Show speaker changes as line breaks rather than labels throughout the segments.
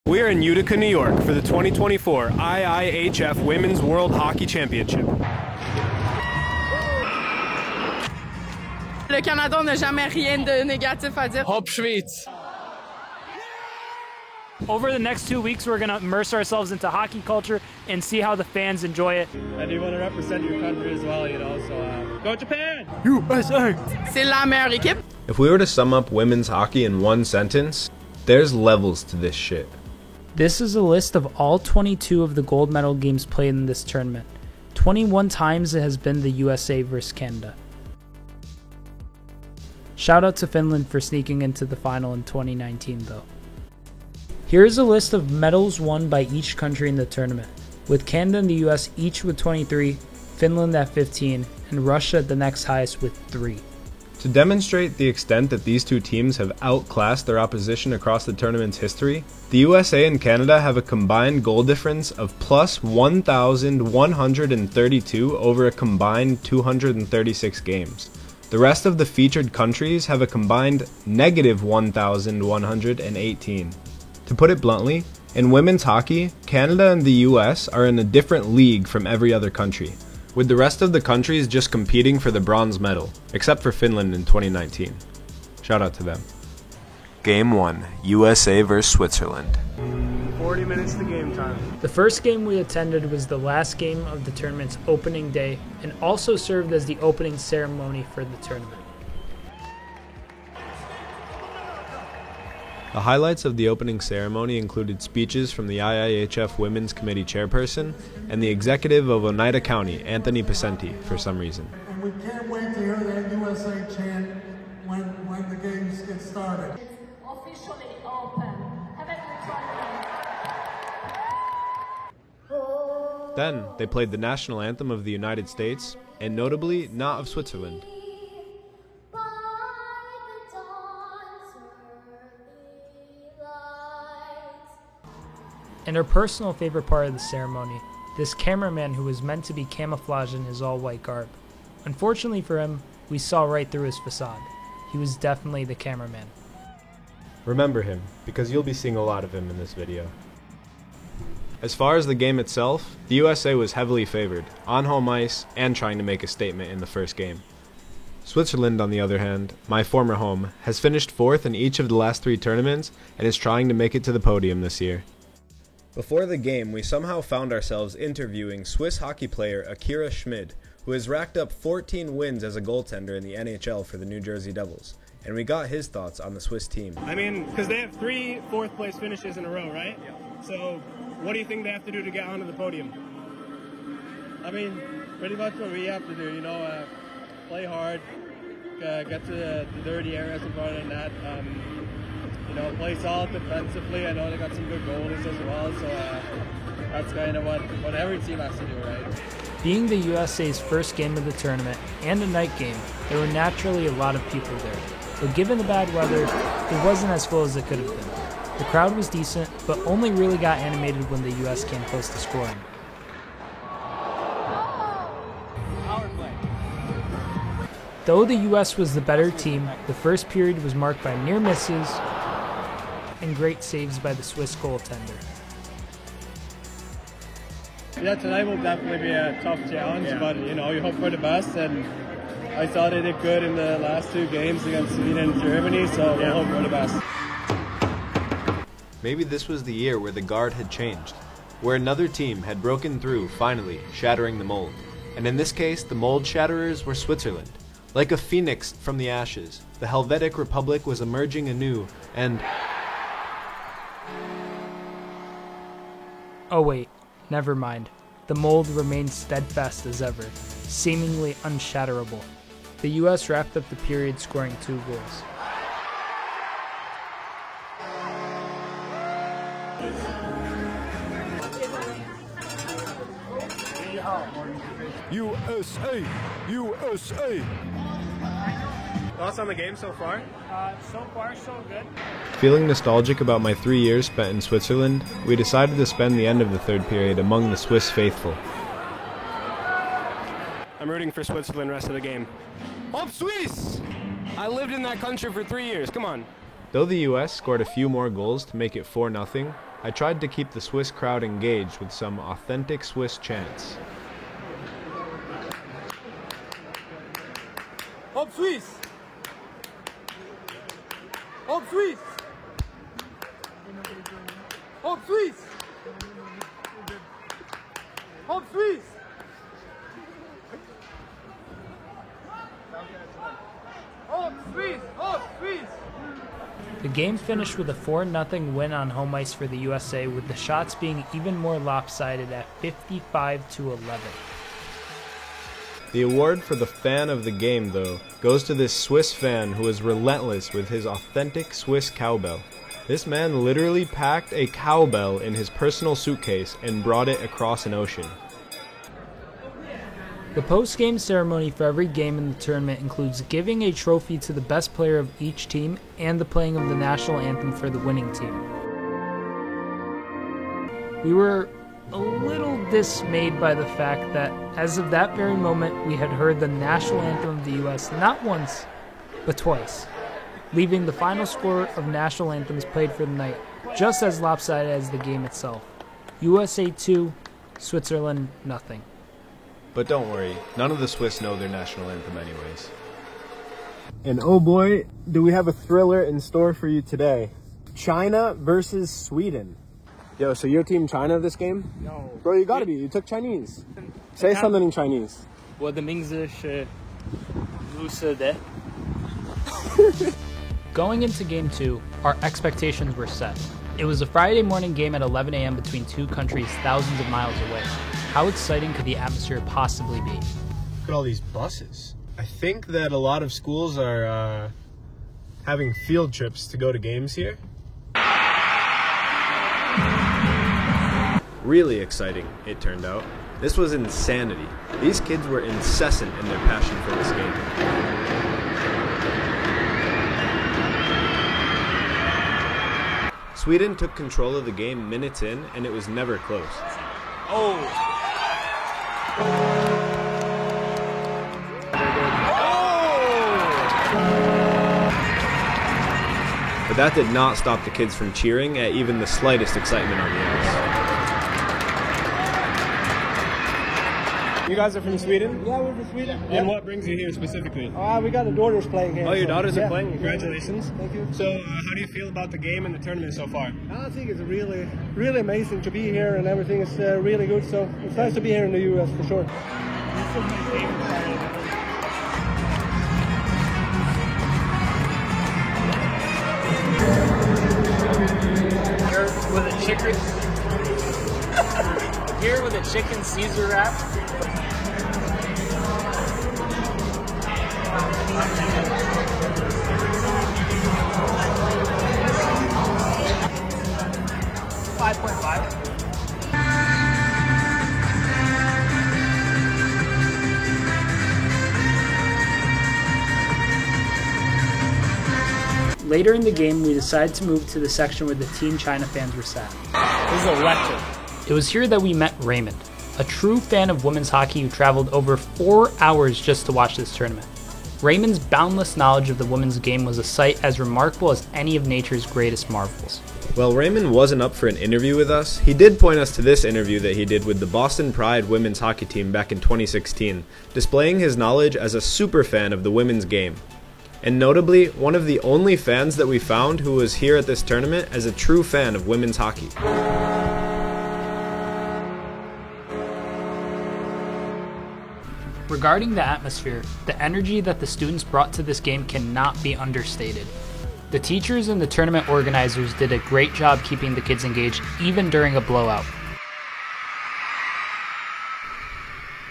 We are in Utica, New York for the 2024 IIHF Women's World Hockey Championship.
Le Canada n'a jamais rien de négatif à dire.
Hopp Schweiz!
Over the next 2 weeks, we're going to immerse ourselves into hockey culture and see how the fans enjoy it.
And you want to represent your country as well, you know, so go Japan!
USA!
C'est la meilleure équipe.
If we were to sum up women's hockey in one sentence, there's levels to this shit.
This is a list of all 22 of the gold medal games played in this tournament. 21 times it has been the USA vs Canada. Shout out to Finland for sneaking into the final in 2019 though. Here's a list of medals won by each country in the tournament, with Canada and the US each with 23, Finland at 15, and Russia at the next highest with 3.
To demonstrate the extent that these two teams have outclassed their opposition across the tournament's history, the USA and Canada have a combined goal difference of plus 1,132 over a combined 236 games. The rest of the featured countries have a combined negative 1,118. To put it bluntly, in women's hockey, Canada and the US are in a different league from every other country, with the rest of the countries just competing for the bronze medal, except for Finland in 2019. Shout out to them. Game 1, USA vs Switzerland.
40 minutes to game time.
The first game we attended was the last game of the tournament's opening day and also served as the opening ceremony for the tournament.
The highlights of the opening ceremony included speeches from the IIHF Women's Committee chairperson and the executive of Oneida County, Anthony Pacenti, for some reason.
And we can't wait to hear that USA chant when the games get started.
It's officially open. Have a good time.
Then, they played the national anthem of the United States, and notably, not of Switzerland.
And her personal favorite part of the ceremony, this cameraman who was meant to be camouflaged in his all-white garb. Unfortunately for him, we saw right through his facade. He was definitely the cameraman.
Remember him, because you'll be seeing a lot of him in this video. As far as the game itself, the USA was heavily favored, on home ice, and trying to make a statement in the first game. Switzerland, on the other hand, my former home, has finished fourth in each of the last 3 tournaments and is trying to make it to the podium this year. Before the game, we somehow found ourselves interviewing Swiss hockey player Akira Schmid, who has racked up 14 wins as a goaltender in the NHL for the New Jersey Devils, and we got his thoughts on the Swiss team.
I mean, because they have 3 fourth-place finishes in a row, right?
Yeah.
So, what do you think they have to do to get onto the podium?
I mean, pretty much what we have to do, you know, play hard, get to the dirty areas in front of the net, you know, play solid defensively. I know they got some good goalies as well, so that's kind of what every team has to do, right?
Being the USA's first game of the tournament and a night game, there were naturally a lot of people there. But given the bad weather, it wasn't as full as it could have been. The crowd was decent, but only really got animated when the US came close to scoring. Though the US was the better team, the first period was marked by near misses and great saves by the Swiss goaltender.
Yeah, tonight will definitely be a tough challenge, but you know, you hope for the best, and I thought they did good in the last 2 games against Sweden and Germany, so we'll hope for the best.
Maybe this was the year where the guard had changed, where another team had broken through, finally, shattering the mold. And in this case, the mold shatterers were Switzerland. Like a phoenix from the ashes, the Helvetic Republic was emerging anew, and...
Oh wait, never mind. The mold remained steadfast as ever, seemingly unshatterable. The US wrapped up the period scoring 2 goals.
USA! USA! Thoughts on the game so far?
So far, so good.
Feeling nostalgic about my 3 years spent in Switzerland, we decided to spend the end of the third period among the Swiss faithful.
I'm rooting for Switzerland rest of the game. Hopp Swiss! I lived in that country for 3 years, come on.
Though the US scored a few more goals to make it 4-0, I tried to keep the Swiss crowd engaged with some authentic Swiss chants.
Hope Swiss! Hope Swiss! Hope Swiss! Hope Swiss! Hope Swiss! Hope Swiss!
The game finished with a 4-0 win on home ice for the USA, with the shots being even more lopsided at 55-11.
The award for the fan of the game, though, goes to this Swiss fan who was relentless with his authentic Swiss cowbell. This man literally packed a cowbell in his personal suitcase and brought it across an ocean.
The post-game ceremony for every game in the tournament includes giving a trophy to the best player of each team and the playing of the national anthem for the winning team. We were a little dismayed by the fact that, as of that very moment, we had heard the national anthem of the U.S. not once, but twice, leaving the final score of national anthems played for the night just as lopsided as the game itself. USA 2, Switzerland nothing.
But don't worry, none of the Swiss know their national anthem anyways. And oh boy, do we have a thriller in store for you today. China versus Sweden. Yo, so you're team China this game?
No.
Bro, you gotta be. You took Chinese. Say something in Chinese.
我的名字是卢瑟德.
Going into Game 2, our expectations were set. It was a Friday morning game at 11 a.m. between two countries thousands of miles away. How exciting could the atmosphere possibly be?
Look at all these buses. I think that a lot of schools are having field trips to go to games here. Really exciting, it turned out. This was insanity. These kids were incessant in their passion for this game. Sweden took control of the game minutes in, and it was never close. But that did not stop the kids from cheering at even the slightest excitement on the ice.
You guys are from Sweden?
Yeah, we're from Sweden.
And what brings you here specifically?
We got the daughters playing here.
Oh, your
so,
daughters are
yeah.
playing? Congratulations.
Thank you.
So, how do you feel about the game and the tournament so far?
I think it's really, really amazing to be here and everything is really good. So it's nice to be here in the U.S. for sure.
With a chicken. Here with a chicken Caesar wrap.
Later in the game, we decided to move to the section where the Team China fans were sat.
This is a lecture.
It was here that we met Raymond, a true fan of women's hockey who traveled over 4 hours just to watch this tournament. Raymond's boundless knowledge of the women's game was a sight as remarkable as any of nature's greatest marvels.
While Raymond wasn't up for an interview with us, he did point us to this interview that he did with the Boston Pride women's hockey team back in 2016, displaying his knowledge as a super fan of the women's game. And notably, one of the only fans that we found who was here at this tournament as a true fan of women's hockey.
Regarding the atmosphere, the energy that the students brought to this game cannot be understated. The teachers and the tournament organizers did a great job keeping the kids engaged even during a blowout.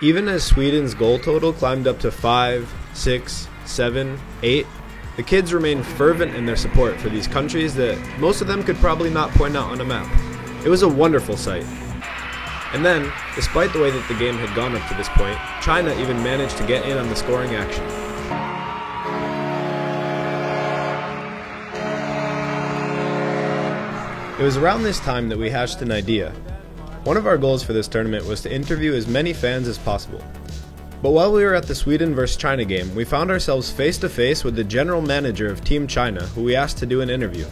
Even as Sweden's goal total climbed up to 5, 6, 7, 8, the kids remained fervent in their support for these countries that most of them could probably not point out on a map. It was a wonderful sight. And then, despite the way that the game had gone up to this point, China even managed to get in on the scoring action. It was around this time that we hatched an idea. One of our goals for this tournament was to interview as many fans as possible. But while we were at the Sweden vs China game, we found ourselves face to face with the general manager of Team China, who we asked to do an interview.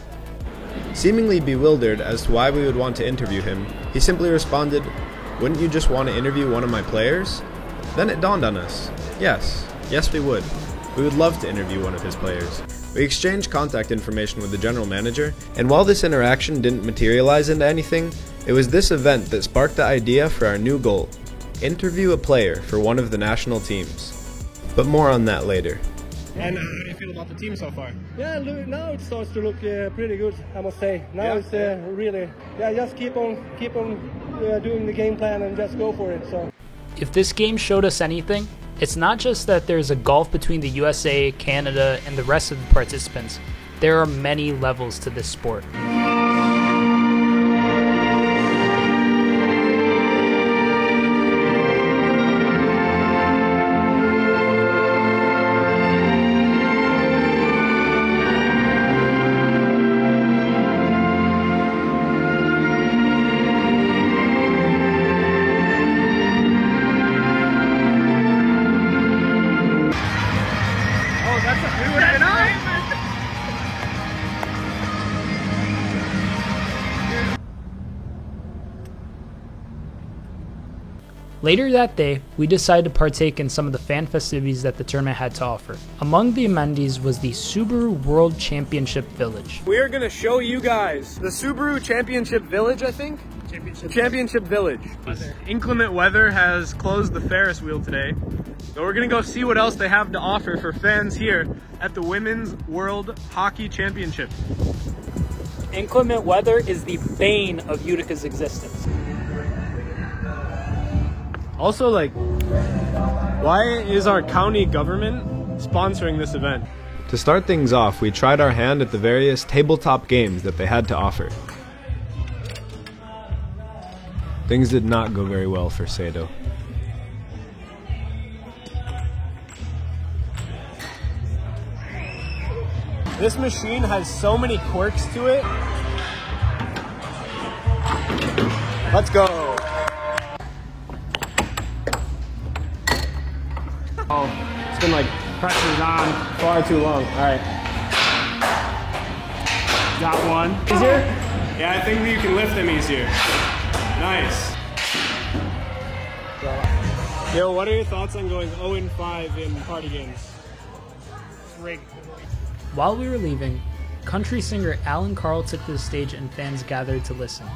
Seemingly bewildered as to why we would want to interview him, he simply responded, "Wouldn't you just want to interview one of my players?" Then it dawned on us. Yes we would. We would love to interview one of his players. We exchanged contact information with the general manager, and while this interaction didn't materialize into anything, it was this event that sparked the idea for our new goal: interview a player for one of the national teams. But more on that later.
And how do you feel about the team so far?
Yeah, now it starts to look pretty good, I must say. Now it's really, just keep on doing the game plan and just go for it. So.
If this game showed us anything, it's not just that there's a gulf between the USA, Canada, and the rest of the participants. There are many levels to this sport. Later that day, we decided to partake in some of the fan festivities that the tournament had to offer. Among the amenities was the Subaru World Championship Village.
We are going to show you guys the Subaru Championship Village, I think? Championship Village. Inclement weather has closed the Ferris wheel today, so we're going to go see what else they have to offer for fans here at the Women's World Hockey Championship.
Inclement weather is the bane of Utica's existence.
Also, like, why is our county government sponsoring this event?
To start things off, we tried our hand at the various tabletop games that they had to offer. Things did not go very well for Sado.
This machine has so many quirks to it. Let's go. Oh, it's been like pressure's on far too long. All right. Got one. Easier? Yeah, I think you can lift them easier. Nice. Yo, what are your thoughts on going 0-5 in party games? It's rigged.
While we were leaving, country singer Alan Carl took to the stage and fans gathered to listen.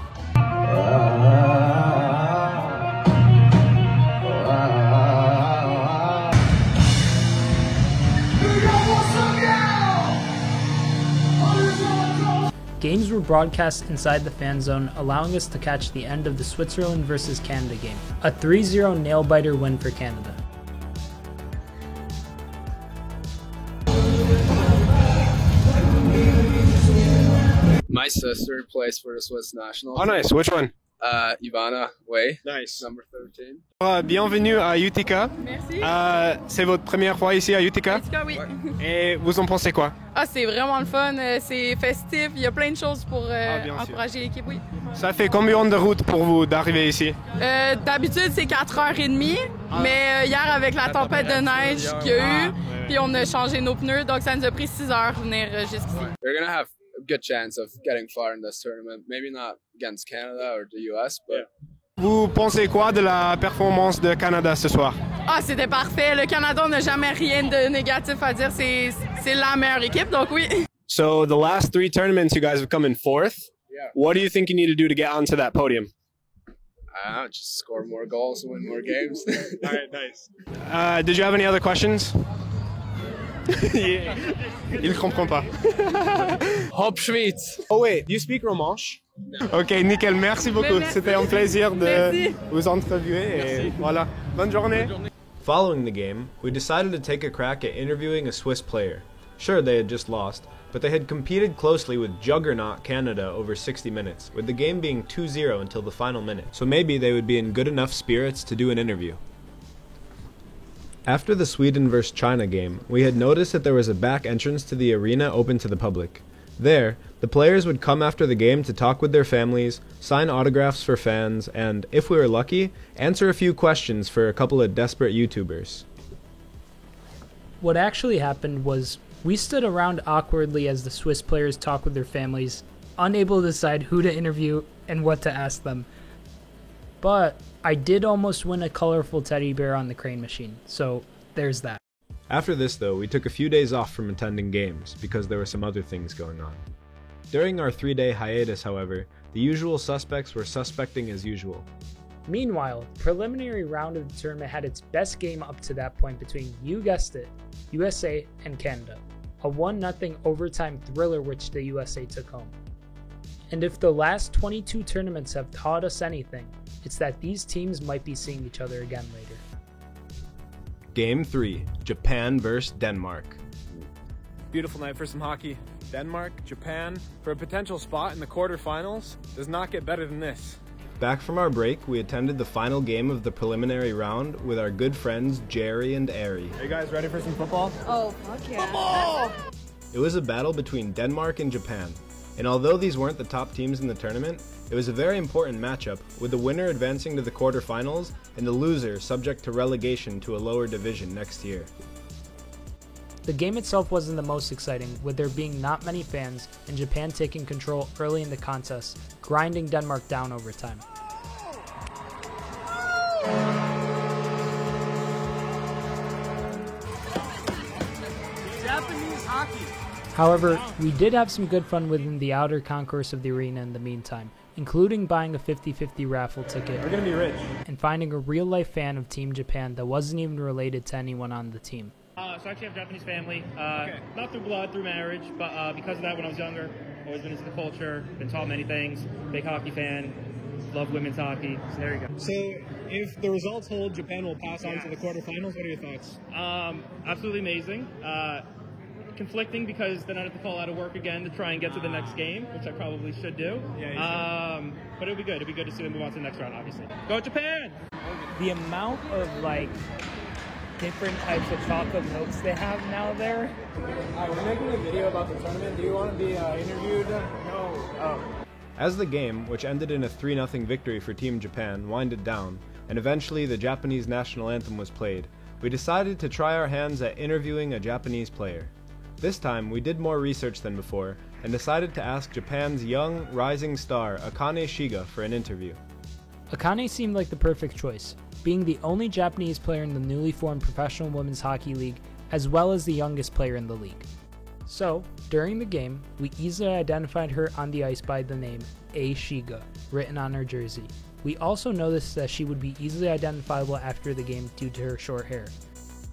Games were broadcast inside the fan zone, allowing us to catch the end of the Switzerland vs Canada game, a 3-0 nail-biter win for Canada.
My sister plays for the Swiss national.
Oh, nice. Which one?
Ivana Way.
Nice.
Number 13.
Bienvenue à Utica.
Merci.
C'est votre première fois ici à Utica?
Utica, oui.
Et vous en pensez quoi?
Ah, c'est vraiment le fun, c'est festif, il y a plein de choses pour encourager l'équipe, oui.
Ça fait combien de route pour vous d'arriver ici?
D'habitude, c'est 4h30, mais hier, avec la tempête de neige qu'il y a eu, puis on a changé nos pneus, donc ça nous a pris 6 heures venir jusqu'ici.
They're gonna have a good chance of getting far in this tournament. Maybe not against Canada or the US, but...
Vous pensez quoi de la performance de Canada ce soir?
Ah, c'était parfait. Le Canada, on n'a jamais rien de négatif à dire. C'est la meilleure équipe, donc oui.
So the last 3 tournaments, you guys have come in 4th.
Yeah.
What do you think you need to do to get onto that podium?
I don't know, just score more goals and win more games.
All right, nice. Did you have any other questions? Il comprend pas.
Hop Schweiz.
Oh wait, you speak Romanche? Ok, nickel, merci beaucoup. C'était un plaisir de vous interviewer et voilà. Bonne journée.
Following the game, we decided to take a crack at interviewing a Swiss player. Sure, they had just lost, but they had competed closely with juggernaut Canada over 60 minutes, with the game being 2-0 until the final minute. So maybe they would be in good enough spirits to do an interview. After the Sweden vs China game, we had noticed that there was a back entrance to the arena open to the public. There, the players would come after the game to talk with their families, sign autographs for fans, and, if we were lucky, answer a few questions for a couple of desperate YouTubers.
What actually happened was we stood around awkwardly as the Swiss players talked with their families, unable to decide who to interview and what to ask them. But I did almost win a colorful teddy bear on the crane machine, so there's that.
After this, though, we took a few days off from attending games because there were some other things going on. During our 3-day hiatus, however, the usual suspects were suspecting as usual.
Meanwhile, the preliminary round of the tournament had its best game up to that point between, you guessed it, USA and Canada. A 1-0 overtime thriller which the USA took home. And if the last 22 tournaments have taught us anything, it's that these teams might be seeing each other again later.
Game 3, Japan vs. Denmark.
Beautiful night for some hockey. Denmark, Japan, for a potential spot in the quarterfinals, does not get better than this.
Back from our break, we attended the final game of the preliminary round with our good friends Jerry and Ari.
Are you guys ready for some football?
Oh, fuck yeah.
Football!
It was a battle between Denmark and Japan, and although these weren't the top teams in the tournament, it was a very important matchup, with the winner advancing to the quarterfinals and the loser subject to relegation to a lower division next year.
The game itself wasn't the most exciting, with there being not many fans and Japan taking control early in the contest, grinding Denmark down over time.
Japanese hockey.
However, we did have some good fun within the outer concourse of the arena in the meantime, including buying a 50-50 raffle ticket.
We're gonna be rich.
And finding a real-life fan of Team Japan that wasn't even related to anyone on the team.
So I actually have a Japanese family, not through blood, through marriage, but because of that when I was younger, always been into the culture, been taught many things, big hockey fan, love women's hockey, so there you go.
So, if the results hold, Japan will pass on to the quarterfinals. What are your thoughts?
Absolutely amazing. Conflicting because then I'd have to call out of work again to try and get to the next game, which I probably should do.
Yeah, you should.
But it'll be good. It'll be good to see them move on to the next round, obviously. Go Japan!
The amount of, different types of chocolate milks they have now there.
We're making a video about the tournament. Do you want to be interviewed? No. Oh.
As the game, which ended in a 3-0 victory for Team Japan, winded down, and eventually the Japanese national anthem was played, we decided to try our hands at interviewing a Japanese player. This time, we did more research than before, and decided to ask Japan's young, rising star, Akane Shiga, for an interview.
Akane seemed like the perfect choice, being the only Japanese player in the newly formed Professional Women's Hockey League, as well as the youngest player in the league. So, during the game, we easily identified her on the ice by the name A. Shiga, written on her jersey. We also noticed that she would be easily identifiable after the game due to her short hair.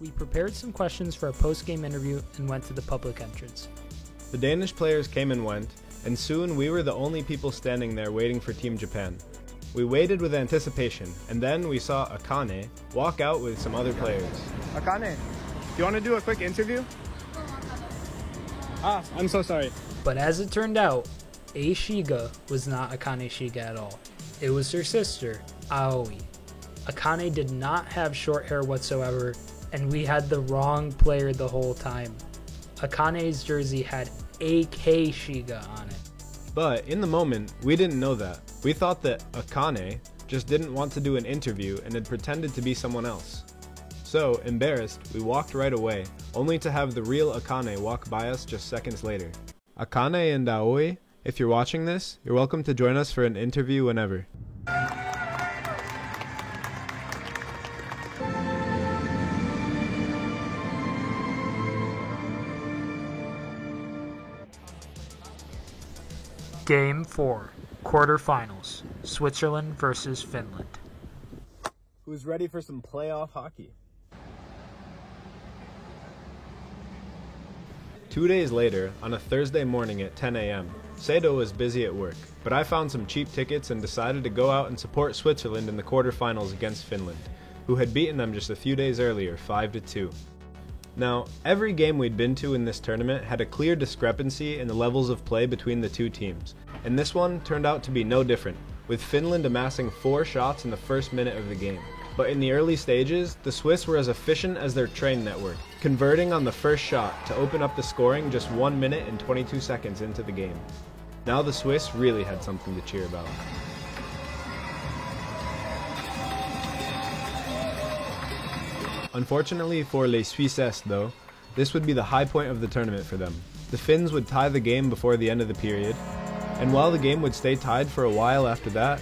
We prepared some questions for a post-game interview and went to the public entrance.
The Danish players came and went, and soon we were the only people standing there waiting for Team Japan. We waited with anticipation, and then we saw Akane walk out with some other players.
Akane, do you want to do a quick interview? I'm so sorry.
But as it turned out, A. Shiga was not Akane Shiga at all. It was her sister, Aoi. Akane did not have short hair whatsoever, and we had the wrong player the whole time. Akane's jersey had AK Shiga on it.
But in the moment, we didn't know that. We thought that Akane just didn't want to do an interview and had pretended to be someone else. So, embarrassed, we walked right away, only to have the real Akane walk by us just seconds later. Akane and Aoi, if you're watching this, you're welcome to join us for an interview whenever.
Game 4, quarterfinals, Switzerland versus Finland.
Who's ready for some playoff hockey? 2 days later, on a Thursday morning at 10 a.m., Sado was busy at work, but I found some cheap tickets and decided to go out and support Switzerland in the quarterfinals against Finland, who had beaten them just a few days earlier, 5-2. Now, every game we'd been to in this tournament had a clear discrepancy in the levels of play between the two teams, and this one turned out to be no different, with Finland amassing 4 shots in the first minute of the game. But in the early stages, the Swiss were as efficient as their train network, converting on the first shot to open up the scoring just 1 minute and 22 seconds into the game. Now the Swiss really had something to cheer about. Unfortunately for Les Suisses though, this would be the high point of the tournament for them. The Finns would tie the game before the end of the period, and while the game would stay tied for a while after that,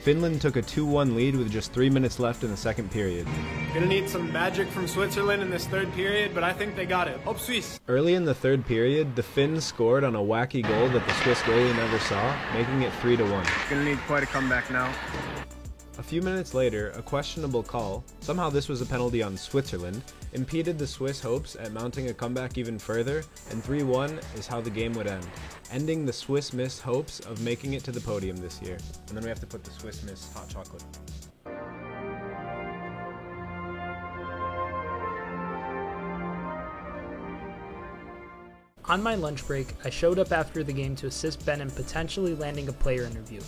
Finland took a 2-1 lead with just 3 minutes left in the second period.
Gonna need some magic from Switzerland in this third period, but I think they got it. Up Swiss!
Early in the third period, the Finns scored on a wacky goal that the Swiss goalie never saw, making it 3-1.
Gonna need quite a comeback now.
A few minutes later, a questionable call, somehow this was a penalty on Switzerland, impeded the Swiss hopes at mounting a comeback even further, and 3-1 is how the game would end, ending the Swiss Miss hopes of making it to the podium this year. And then we have to put the Swiss Miss hot chocolate.
On my lunch break, I showed up after the game to assist Ben in potentially landing a player interview.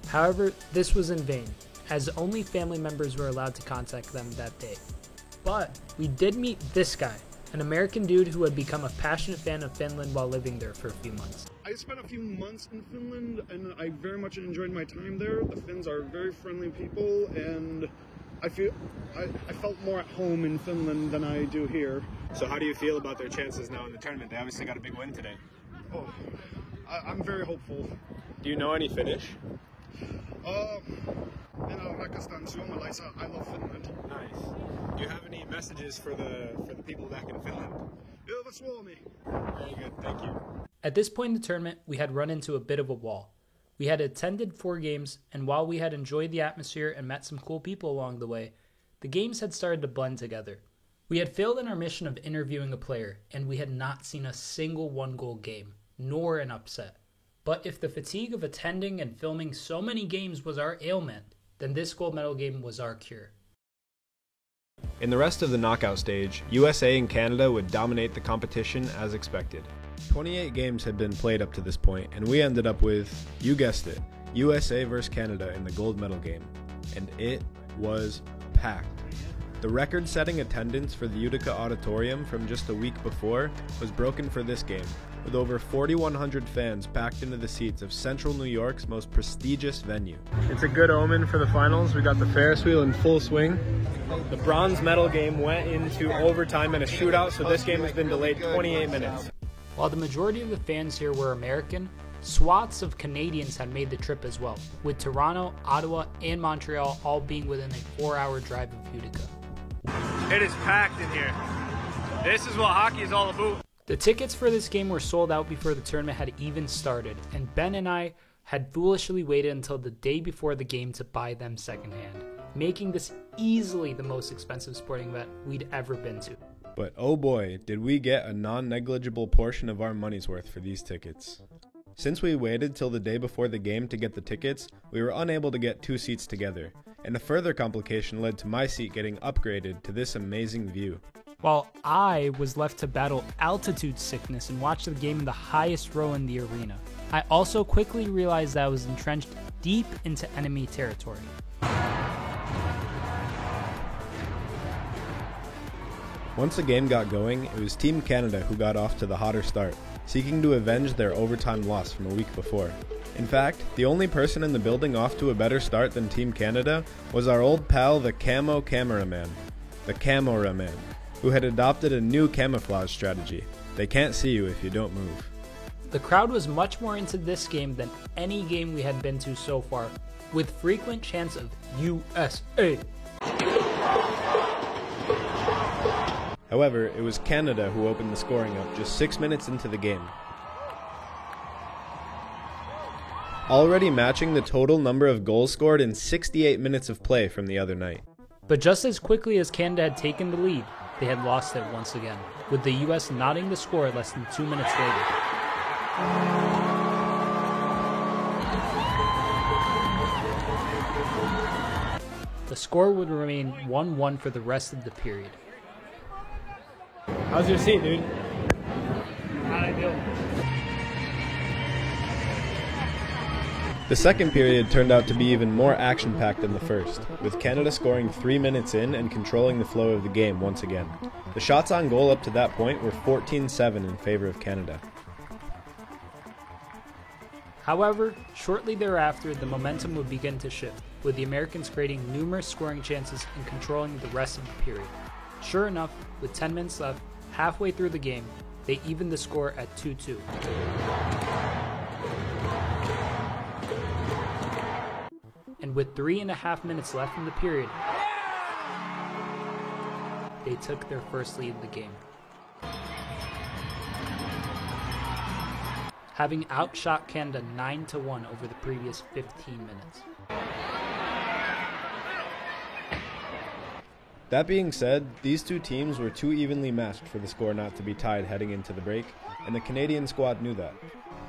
However, this was in vain, as only family members were allowed to contact them that day. But we did meet this guy, an American dude who had become a passionate fan of Finland while living there for a few months.
I spent a few months in Finland and I very much enjoyed my time there. The Finns are very friendly people and I felt more at home in Finland than I do here.
So how do you feel about their chances now in the tournament? They obviously got a big win today.
Oh, I'm very hopeful.
Do you know any Finnish?
Minä rakastan suomalaisia. I love Finland.
Nice. Do you have any messages for the people back in Finland?
Hyvä Suomi.
Very good, thank you.
At this point in the tournament, we had run into a bit of a wall. We had attended 4 games, and while we had enjoyed the atmosphere and met some cool people along the way, the games had started to blend together. We had failed in our mission of interviewing a player, and we had not seen a single 1-goal game, nor an upset. But if the fatigue of attending and filming so many games was our ailment, then this gold medal game was our cure.
In the rest of the knockout stage, USA and Canada would dominate the competition as expected. 28 games had been played up to this point, and we ended up with, you guessed it, USA vs Canada in the gold medal game. And it was packed. The record-setting attendance for the Utica Auditorium from just a week before was broken for this game, with over 4,100 fans packed into the seats of Central New York's most prestigious venue.
It's a good omen for the finals. We got the Ferris wheel in full swing. The bronze medal game went into overtime and a shootout, so this game has been delayed 28 minutes.
While the majority of the fans here were American, swaths of Canadians had made the trip as well, with Toronto, Ottawa, and Montreal all being within a 4-hour drive of Utica.
It is packed in here. This is what hockey is all about.
The tickets for this game were sold out before the tournament had even started, and Ben and I had foolishly waited until the day before the game to buy them secondhand, making this easily the most expensive sporting event we'd ever been to.
But oh boy, did we get a non-negligible portion of our money's worth for these tickets. Since we waited till the day before the game to get the tickets, we were unable to get 2 seats together, and a further complication led to my seat getting upgraded to this amazing view.
While I was left to battle altitude sickness and watch the game in the highest row in the arena, I also quickly realized that I was entrenched deep into enemy territory.
Once the game got going, it was Team Canada who got off to the hotter start, seeking to avenge their overtime loss from a week before. In fact, the only person in the building off to a better start than Team Canada was our old pal the Camo Cameraman, the Camoraman, who had adopted a new camouflage strategy. They can't see you if you don't move.
The crowd was much more into this game than any game we had been to so far, with frequent chants of USA.
However, it was Canada who opened the scoring up just 6 minutes into the game. Already matching the total number of goals scored in 68 minutes of play from the other night.
But just as quickly as Canada had taken the lead, they had lost it once again, with the US knotting the score less than 2 minutes later. The score would remain 1-1 for the rest of the period.
How's your seat, dude?
How'd I do?
The second period turned out to be even more action-packed than the first, with Canada scoring 3 minutes in and controlling the flow of the game once again. The shots on goal up to that point were 14-7 in favor of Canada.
However, shortly thereafter, the momentum would begin to shift, with the Americans creating numerous scoring chances and controlling the rest of the period. Sure enough, with 10 minutes left, halfway through the game, they evened the score at 2-2. And with 3.5 minutes left in the period, they took their first lead of the game. Having outshot Canada 9-1 over the previous 15 minutes.
That being said, these two teams were too evenly matched for the score not to be tied heading into the break, and the Canadian squad knew that.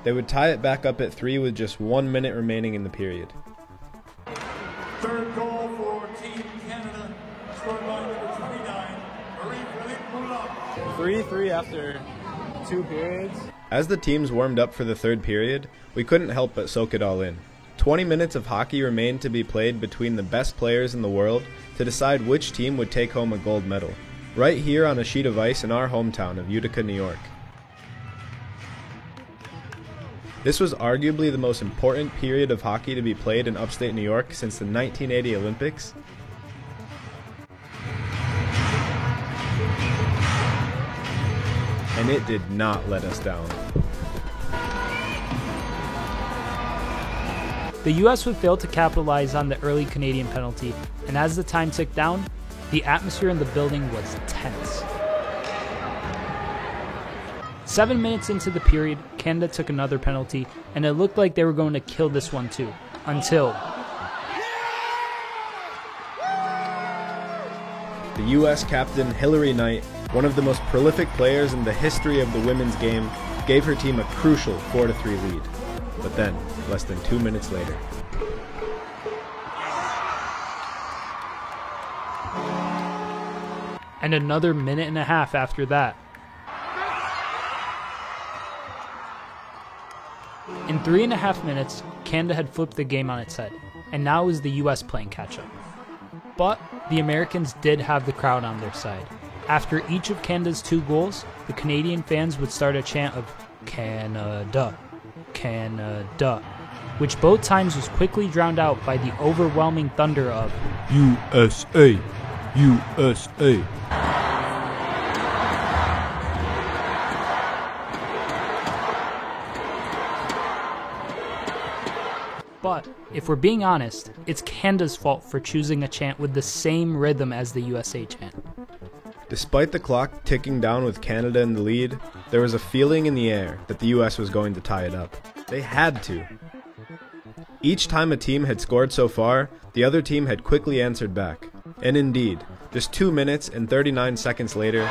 They would tie it back up at 3 with just 1 minute remaining in the period.
Third goal for Team Canada, scored by number 29, Marie-Philippe Moulin.
3-3 after 2 periods.
As the teams warmed up for the third period, we couldn't help but soak it all in. 20 minutes of hockey remained to be played between the best players in the world to decide which team would take home a gold medal, right here on a sheet of ice in our hometown of Utica, New York. This was arguably the most important period of hockey to be played in upstate New York since the 1980 Olympics. And it did not let us down.
The US would fail to capitalize on the early Canadian penalty, and as the time ticked down, the atmosphere in the building was tense. 7 minutes into the period, Canada took another penalty, and it looked like they were going to kill this one too, until
the US captain Hilary Knight, one of the most prolific players in the history of the women's game, gave her team a crucial 4-3 lead. But then, less than 2 minutes later,
and another minute and a half after that. In 3.5 minutes, Canada had flipped the game on its head, and now it was the US playing catch-up. But the Americans did have the crowd on their side. After each of Canada's 2 goals, the Canadian fans would start a chant of "Canada, Canada," which both times was quickly drowned out by the overwhelming thunder of USA, USA. But, if we're being honest, it's Canada's fault for choosing a chant with the same rhythm as the USA chant.
Despite the clock ticking down with Canada in the lead, there was a feeling in the air that the US was going to tie it up. They had to. Each time a team had scored so far, the other team had quickly answered back. And indeed, just 2 minutes and 39 seconds later,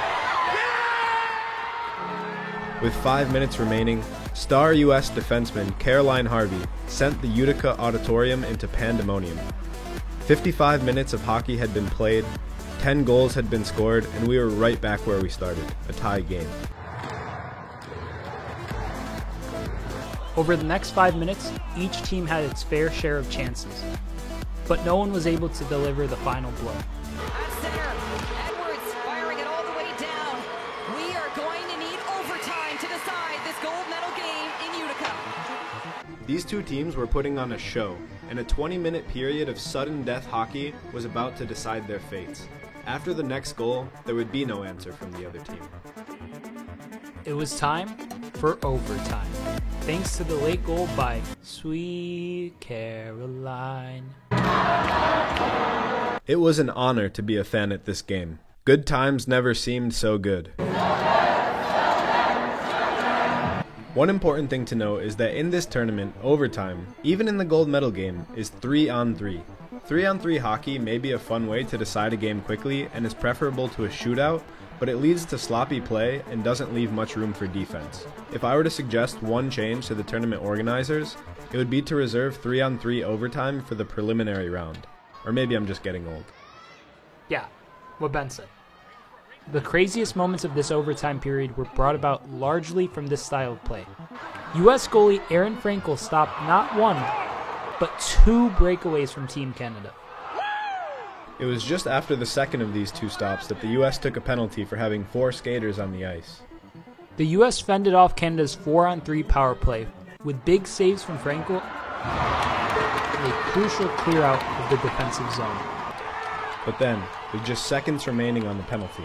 with 5 minutes remaining, star US defenseman Caroline Harvey sent the Utica Auditorium into pandemonium. 55 minutes of hockey had been played, 10 goals had been scored, and we were right back where we started, a tie game.
Over the next 5 minutes, each team had its fair share of chances, but no one was able to deliver the final blow.
At center, Edwards firing it all the way down. We are going to need overtime to decide this gold medal game in Utica.
These two teams were putting on a show, and a 20-minute period of sudden death hockey was about to decide their fates. After the next goal, there would be no answer from the other team.
It was time for overtime, thanks to the late goal by Sweet Caroline.
It was an honor to be a fan at this game. Good times never seemed so good. One important thing to note is that in this tournament, overtime, even in the gold medal game, is 3-on-3. 3-on-3 hockey may be a fun way to decide a game quickly and is preferable to a shootout, but it leads to sloppy play and doesn't leave much room for defense. If I were to suggest one change to the tournament organizers, it would be to reserve 3-on-3 overtime for the preliminary round. Or maybe I'm just getting old.
Yeah, what Ben said. The craziest moments of this overtime period were brought about largely from this style of play. US goalie Aaron Frankel stopped not one, but 2 breakaways from Team Canada.
It was just after the second of these 2 stops that the US took a penalty for having 4 skaters on the ice.
The US fended off Canada's 4-on-3 power play with big saves from Frankel and a crucial clear out of the defensive zone.
But then, with just seconds remaining on the penalty,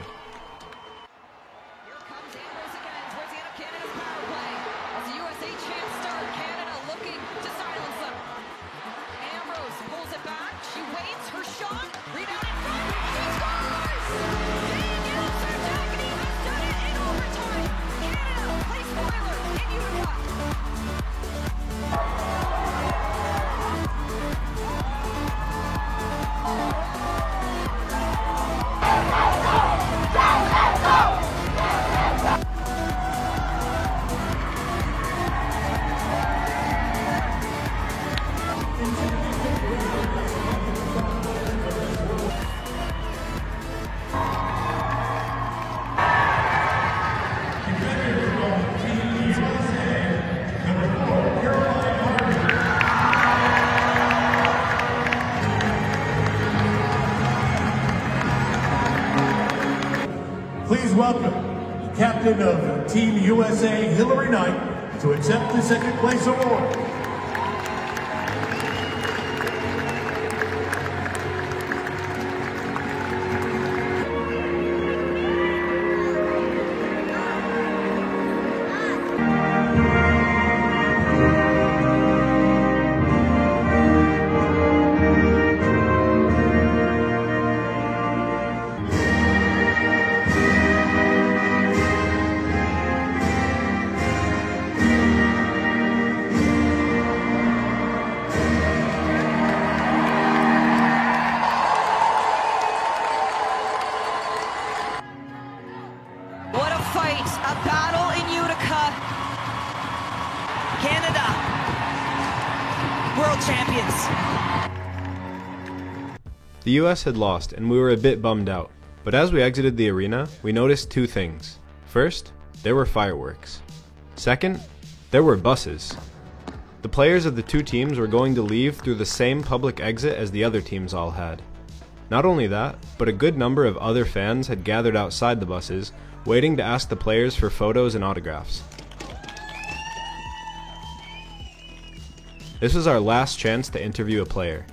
Please welcome the captain of Team USA, Hillary Knight, to accept the second place award.
What a fight, a battle in Utica. Canada, world champions.
the US had lost and we were a bit bummed out. But as we exited the arena, we noticed 2 things. First, there were fireworks. Second, there were buses. The players of the 2 teams were going to leave through the same public exit as the other teams all had. Not only that, but a good number of other fans had gathered outside the buses, waiting to ask the players for photos and autographs. This was our last chance to interview a player.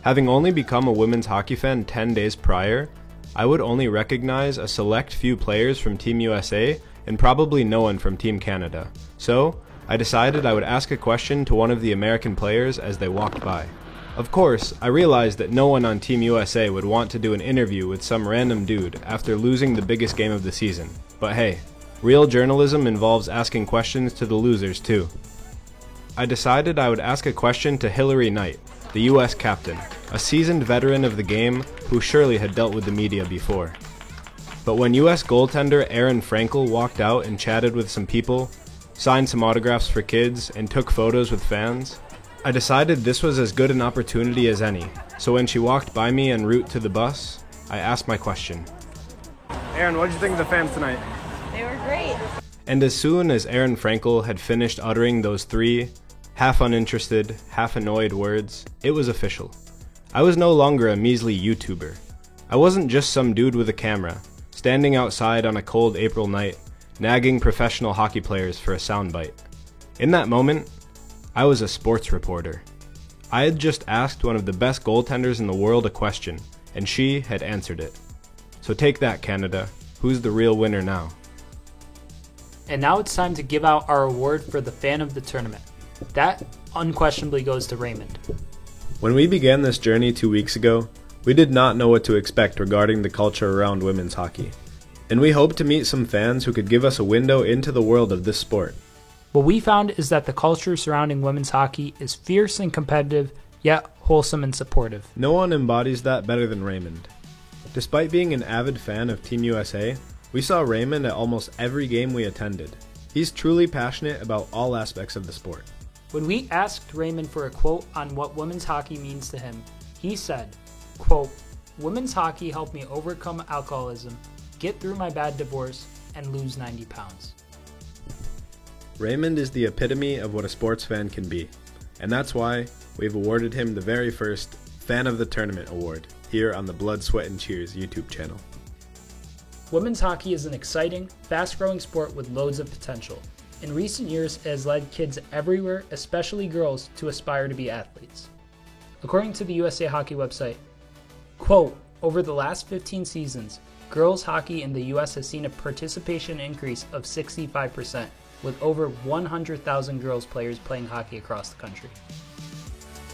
Having only become a women's hockey fan 10 days prior, I would only recognize a select few players from Team USA and probably no one from Team Canada. So, I decided I would ask a question to one of the American players as they walked by. Of course, I realized that no one on Team USA would want to do an interview with some random dude after losing the biggest game of the season. But hey, real journalism involves asking questions to the losers too. I decided I would ask a question to Hillary Knight, the US captain, a seasoned veteran of the game who surely had dealt with the media before. But when US goaltender Aaron Frankel walked out and chatted with some people, signed some autographs for kids, and took photos with fans, I decided this was as good an opportunity as any. So when she walked by me en route to the bus, I asked my question.
Aaron, what did you think of the fans tonight?
They were great.
And as soon as Aaron Frankel had finished uttering those 3 half uninterested, half annoyed words, it was official. I was no longer a measly YouTuber. I wasn't just some dude with a camera, standing outside on a cold April night, nagging professional hockey players for a soundbite. In that moment, I was a sports reporter. I had just asked one of the best goaltenders in the world a question, and she had answered it. So take that, Canada. Who's the real winner now?
And now it's time to give out our award for the fan of the tournament. That unquestionably goes to Raymond.
When we began this journey 2 weeks ago, we did not know what to expect regarding the culture around women's hockey. And we hoped to meet some fans who could give us a window into the world of this sport.
What we found is that the culture surrounding women's hockey is fierce and competitive, yet wholesome and supportive.
No one embodies that better than Raymond. Despite being an avid fan of Team USA, we saw Raymond at almost every game we attended. He's truly passionate about all aspects of the sport.
When we asked Raymond for a quote on what women's hockey means to him, he said, quote, "Women's hockey helped me overcome alcoholism, get through my bad divorce, and lose 90 pounds.
Raymond is the epitome of what a sports fan can be, and that's why we've awarded him the very first Fan of the Tournament award here on the Blood, Sweat, and Cheers YouTube channel.
Women's hockey is an exciting, fast-growing sport with loads of potential. In recent years, it has led kids everywhere, especially girls, to aspire to be athletes. According to the USA Hockey website, quote, over the last 15 seasons, girls hockey in the US has seen a participation increase of 65%, with over 100,000 girls players playing hockey across the country.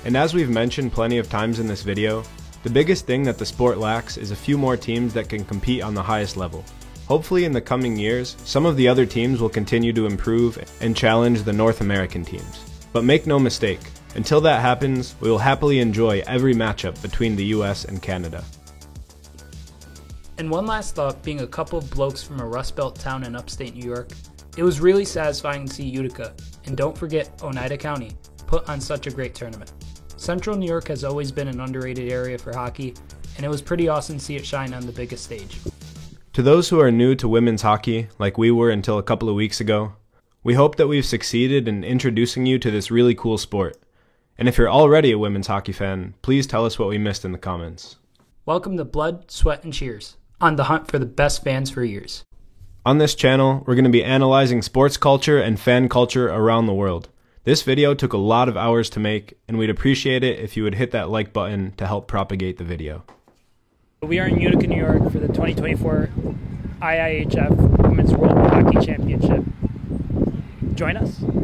And as we've mentioned plenty of times in this video, the biggest thing that the sport lacks is a few more teams that can compete on the highest level. Hopefully in the coming years, some of the other teams will continue to improve and challenge the North American teams. But make no mistake, until that happens, we will happily enjoy every matchup between the US and Canada.
And one last thought, being a couple of blokes from a Rust Belt town in upstate New York, it was really satisfying to see Utica, and don't forget Oneida County, put on such a great tournament. Central New York has always been an underrated area for hockey, and it was pretty awesome to see it shine on the biggest stage.
To those who are new to women's hockey, like we were until a couple of weeks ago, we hope that we've succeeded in introducing you to this really cool sport. And if you're already a women's hockey fan, please tell us what we missed in the comments.
Welcome to Blood, Sweat, and Cheers, on the hunt for the best fans for years.
On this channel, we're going to be analyzing sports culture and fan culture around the world. This video took a lot of hours to make, and we'd appreciate it if you would hit that like button to help propagate the video.
We are in Utica, New York for the 2024 IIHF Women's World Hockey Championship. Join us.